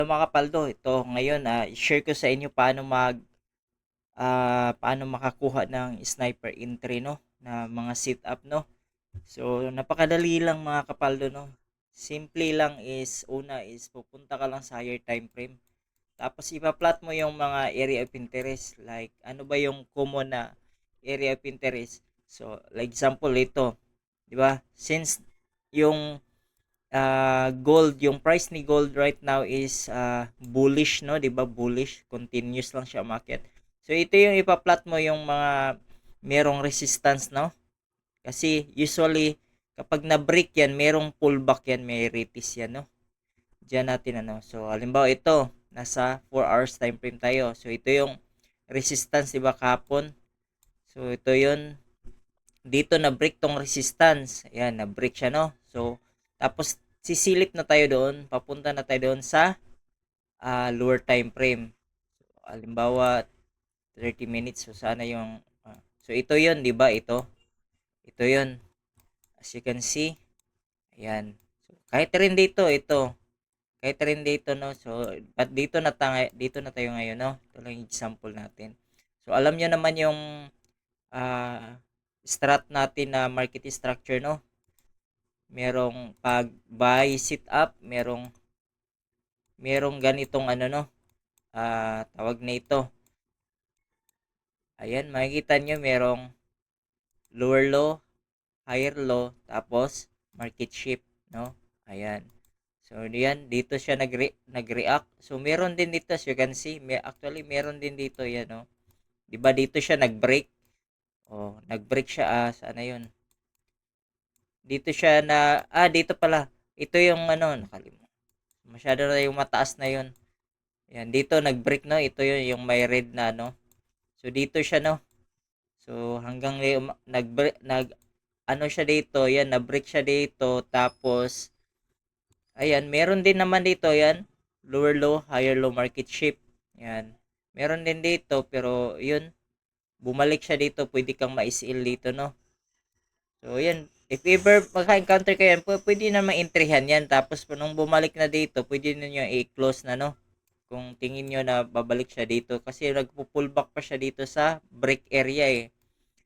Mga kapaldo, ito ngayon i-share ko sa inyo paano makakuha ng sniper entry, no, na mga sit up, no. So napakadali lang mga kapaldo, no. Simple lang, is una is pupunta ka lang sa higher time frame. Tapos ipa-plot mo yung mga area of interest, like ano ba yung common na area of interest. So like example ito, 'di ba? Since yung gold, yung price ni gold right now is bullish, no, 'di ba? Bullish, continuous lang siya umakyat. So ito yung ipa-plot mo yung mga merong resistance, no? Kasi usually kapag na-break yan, merong pullback yan, may retest yan, no? Diyan natin ano. So halimbawa ito, nasa 4 hours time frame tayo. So ito yung resistance, 'di ba, kahapon? So ito yun, dito na break tong resistance. Ayan, na break siya, no? So tapos sisilip na tayo doon, papunta na tayo doon sa lower time frame. So, halimbawa 30 minutes. So sana yung so ito 'yon, 'di ba? Ito 'yon. As you can see, ayan. So kahit rin dito ito, kahit rin dito, no. So but dito na tayo ngayon, no. Ito lang yung example natin. So alam niyo naman yung strat natin na market structure, no. Merong pag buy sit up, merong ganitong ano, no, tawag na ito. Ayan, makikita nyo merong lower low, higher low, tapos market shift, no? Ayan. So, yan, dito siya nag-react. So, meron din dito, as you can see, actually, meron din dito, yan, no? Diba dito siya nag-break? Oh, nag-break siya, sana yun. Dito siya dito pala. Ito yung ano, nakalimutan. Masyado na yung mataas na yun. Yan, dito nag-break, no? Ito yun, yung may red na, no? So, dito siya, no? So, hanggang ano siya dito, yan, na-break siya dito, tapos, ayan, meron din naman dito, yan, lower low, higher low market shift, yan, meron din dito, pero, yun, bumalik siya dito, pwede kang ma-SL dito, no, so, yan, if ever maka-encounter kayo yan, pwede na ma-entryhan yan, tapos, nung bumalik na dito, pwede ninyo i-close na, no, kung tingin nyo na babalik siya dito, kasi nagpo-pullback pa siya dito sa break area,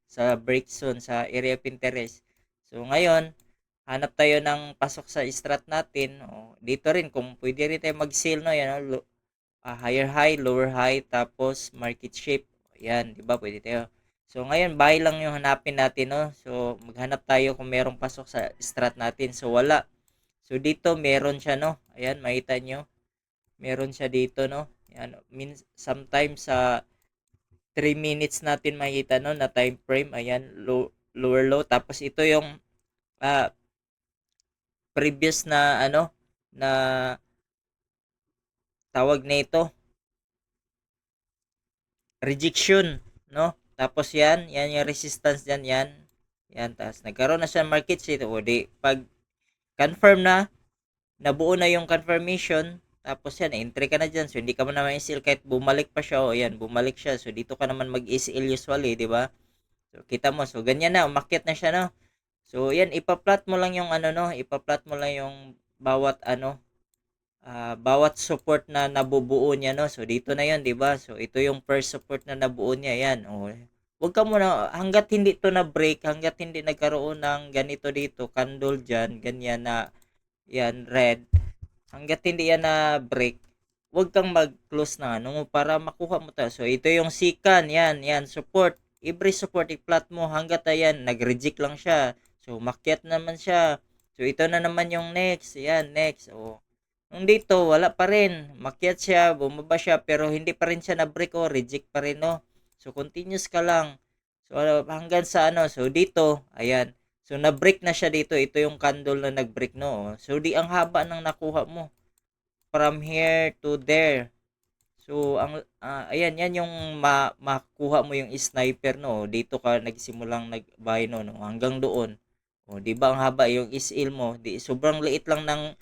sa break zone, sa area of interest. So, ngayon, hanap tayo ng pasok sa strat natin. O, dito rin, kung pwede rin tayo mag-sell, no? Yan, higher high, lower high, tapos market shape. Yan, di ba? Pwede tayo. So, ngayon, buy lang yung hanapin natin, no? So, maghanap tayo kung merong pasok sa strat natin. So, wala. So, dito, meron siya, no? Ayan, makita nyo. Meron siya dito, no? Yan, sometimes sa 3 minutes natin makita, no, na time frame. Ayan, lower low. Tapos ito yung ah, previous na ano, na tawag na ito, rejection, no? Tapos yan yung resistance dyan, yan. Yan, tapos nagkaroon na siya ng market shift. O di, pag confirm na, nabuo na yung confirmation, tapos yan, entry ka na dyan. So, hindi ka man naman i-sell kahit bumalik pa siya. O yan, bumalik siya. So, dito ka naman mag-i-sell usually, di ba? So, kita mo. So, ganyan na. Umakyat na siya, no? So, yan, ipa-plot mo lang yung ano, no? Ipa-plot mo lang yung bawat ano, bawat support na nabubuo niya, no? So, dito na yan, di ba? So, ito yung first support na nabuo niya, yan. Oh. Huwag ka muna, hanggat hindi to na break, hanggat hindi nagkaroon ng ganito dito, candle dyan, ganyan na, yan, red, hanggat hindi yan na break, huwag kang mag-close na ano para makuha mo to. So, ito yung sikan, yan, support. Every support i-plot mo hanggat ayan, nag-reject lang siya. So, makyat naman siya. So, ito na naman yung next. Yan, next. O, nung dito, wala pa rin. Makyat siya, bumaba siya, pero hindi pa rin siya na-break o reject pa rin, no? So, continuous ka lang. So, hanggang sa ano. So, dito, ayan. So, na-break na siya dito. Ito yung candle na nag-break, no? So, di ang haba ng nakuha mo from here to there. So, ayan, yan yung makuha mo yung sniper, no? Dito ka nagsimulang nag-buy, no? Hanggang doon. O, di ba ang haba yung SL mo? Di, sobrang liit lang ng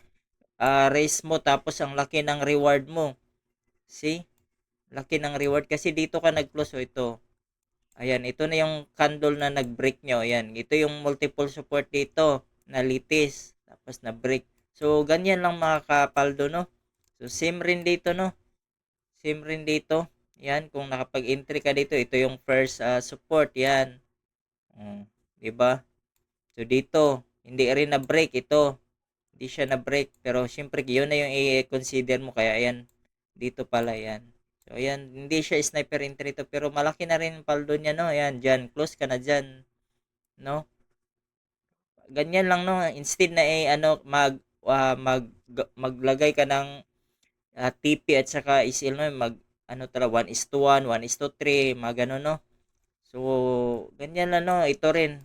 race mo, tapos ang laki ng reward mo. See? Laki ng reward kasi dito ka nag-close. O, ito. Ayan, ito na yung candle na nag-break nyo. Ayan, ito yung multiple support dito na litis. Tapos na-break. So, ganyan lang mga kapaldo, no? So, So, same rin dito, no? Same rin dito. Yan, kung nakapag-entry ka dito, ito yung first support. Yan. Oh, 'di ba? So, dito, hindi rin na-break ito. Hindi siya na-break. Pero, syempre, yun na yung i-consider mo. Kaya, yan. Dito pala, yan. So, ayan, hindi siya sniper entry to. Pero, malaki na rin paldo niya, no? Ayan, dyan. Close ka na dyan. No? Ganyan lang, no? Instead na, ano, maglagay ka ng TP at saka ISL, no? Ano tala, 1:1, 1:3, mga ganun, no? So, ganyan lang, no? Ito rin,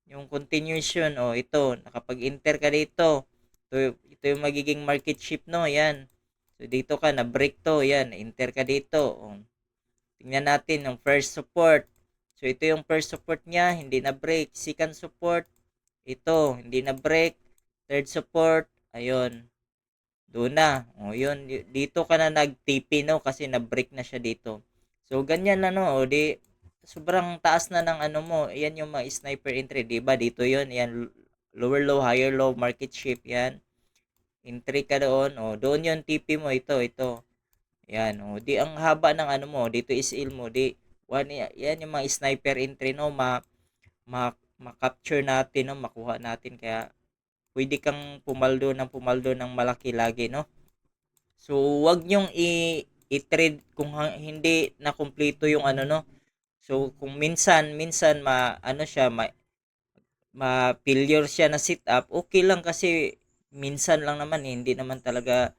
yung continuation, oh, ito, nakapag-enter ka dito. Ito yung magiging market shift, no? Yan. So, dito ka, na-break to, yan, enter ka dito. Oh. Tingnan natin yung first support. So, ito yung first support niya, hindi na-break. Second support, ito, hindi na-break. Third support, ayun, doon na. O, yun, dito ka na nag-TP, no? Kasi na-break na siya dito. So, ganyan na, no? O, di, sobrang taas na ng ano mo. Yan yung mga sniper entry, di ba? Dito yun, yan, lower low, higher low, market shift, yan. Entry ka doon. O, doon yung TP mo, ito. Yan, o, di, ang haba ng ano mo, dito is il mo, di, yan yung mga sniper entry, no? Ma-capture natin, no? Makuha natin, kaya, pwede kang pumaldo ng malaki lagi, no? So, wag nyong i-trade kung hindi na kumpleto yung ano, no. So, kung minsan ano siya, ma-failure siya na setup, okay lang kasi minsan lang naman, hindi naman talaga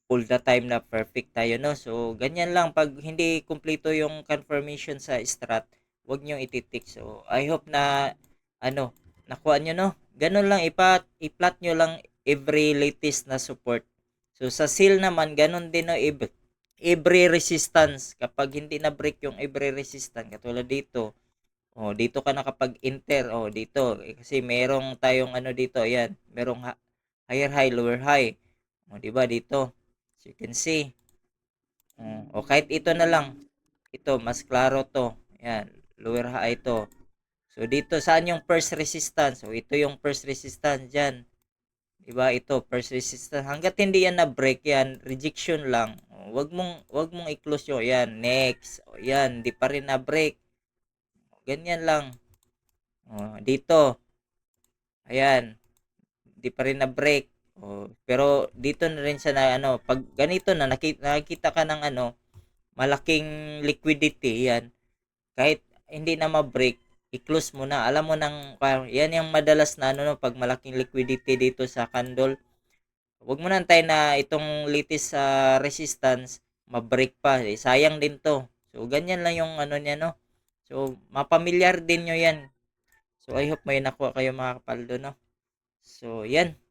all the time na perfect tayo, no. So, ganyan lang pag hindi kumpleto yung confirmation sa strat, wag niyo ititik. So, I hope na ano, nakuha niyo, no. Ganun lang, i-plot niyo lang every latest na support. So, sa sale naman, ganun din, no, every resistance. Kapag hindi na break yung every resistance, katulad dito, oh, dito ka nakapag-enter, oh, dito. Kasi merong tayong ano dito, ayan, merong higher high, lower high. Oh, di ba dito? So, you can see. O kahit ito na lang. Ito, mas klaro to. Ayan, lower high ito. So, dito, saan yung first resistance? So, ito yung first resistance dyan. Diba? Ito, first resistance. Hanggat hindi yan na-break yan, rejection lang. O, wag mong i-close yun. Yan, next. O, yan, di pa rin na-break. Ganyan lang. O, dito. Ayan, di pa rin na-break. O, pero dito na rin siya na ano, pag ganito na nakita ka ng ano, malaking liquidity, yan. Kahit hindi na ma-break, i-close mo na. Alam mo nang, yan yung madalas na ano, no, pag malaking liquidity dito sa candle, wag mo na antayin na itong latest sa resistance, ma-break pa. Sayang din to. So, ganyan lang yung ano niya, no? So, mapamilyar din nyo yan. So, I hope may nakuha kayo mga kapaldo, no? So, yan.